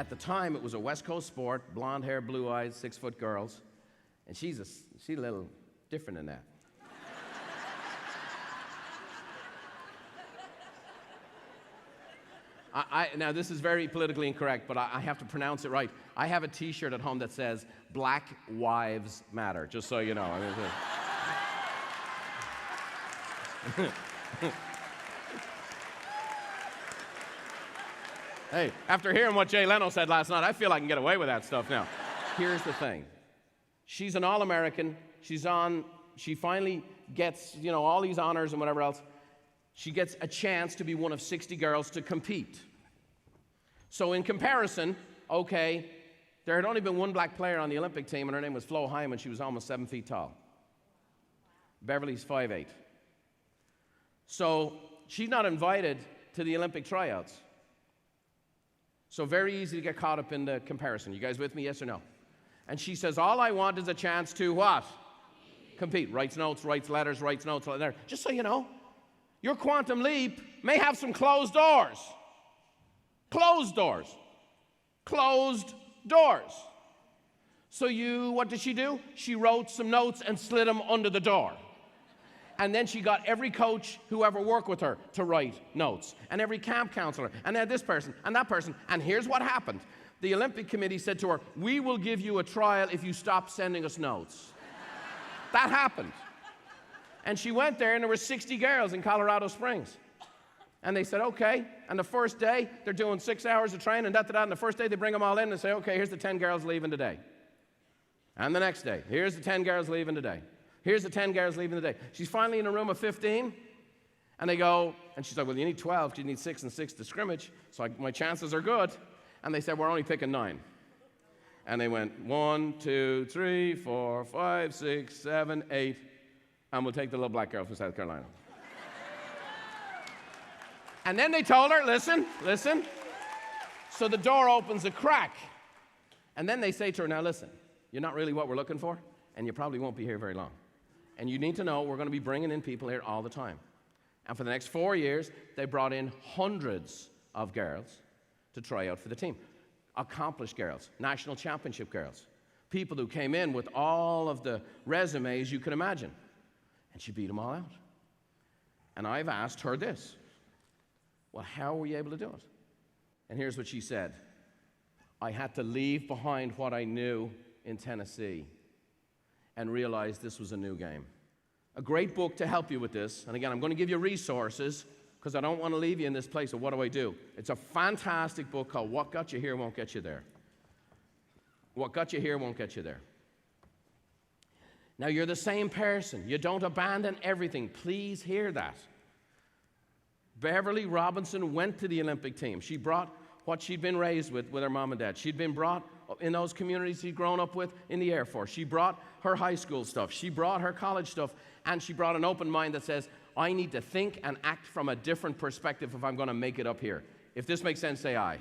at the time, it was a West Coast sport, blonde hair, blue eyes, 6-foot girls. And she's a little different than that. Now, this is very politically incorrect, but I have to pronounce it right. I have a T-shirt at home that says, Black Wives Matter, just so you know. Hey, after hearing what Jay Leno said last night, I feel I can get away with that stuff now. Here's the thing. She's an All-American. She finally gets, all these honors and whatever else. She gets a chance to be one of 60 girls to compete. So in comparison, okay, there had only been one black player on the Olympic team, and her name was Flo Hyman. She was almost 7 feet tall. Beverly's 5'8". So she's not invited to the Olympic tryouts. So very easy to get caught up in the comparison. You guys with me, yes or no? And she says, all I want is a chance to what? Compete. Writes notes, writes letters, writes notes, letters. Just so you know, your quantum leap may have some closed doors. Closed doors. Closed doors. So what did she do? She wrote some notes and slid them under the door. And then she got every coach who ever worked with her to write notes, and every camp counselor, and then this person, and that person. And here's what happened. The Olympic Committee said to her, we will give you a trial if you stop sending us notes. That happened. And she went there, and there were 60 girls in Colorado Springs. And they said, okay. And the first day, they're doing 6 hours of training, and and the first day, they bring them all in and say, okay, here's the 10 girls leaving today. And the next day, here's the 10 girls leaving today. Here's the 10 girls leaving today. She's finally in a room of 15, and they go, and she's like, well, you need 12, because you need 6 and 6 to scrimmage, so my chances are good. And they said, we're only picking 9. And they went 1, 2, 3, 4, 5, 6, 7, 8, and we'll take the little black girl from South Carolina. And then they told her, listen. So the door opens a crack. And then they say to her, now listen, you're not really what we're looking for, and you probably won't be here very long. And you need to know we're going to be bringing in people here all the time. And for the next 4 years, they brought in hundreds of girls to try out for the team. Accomplished girls, national championship girls, people who came in with all of the resumes you could imagine. And she beat them all out. And I've asked her this. Well, how were you able to do it? And here's what she said. I had to leave behind what I knew in Tennessee and realize this was a new game. A great book to help you with this, and again, I'm going to give you resources because I don't want to leave you in this place of what do I do. It's a fantastic book called What Got You Here Won't Get You There. What got you here won't get you there. Now, you're the same person. You don't abandon everything. Please hear that. Beverly Robinson went to the Olympic team. She brought what she'd been raised with her mom and dad. She'd been brought in those communities she'd grown up with in the Air Force. She brought her high school stuff. She brought her college stuff. And she brought an open mind that says, I need to think and act from a different perspective if I'm going to make it up here. If this makes sense, say aye.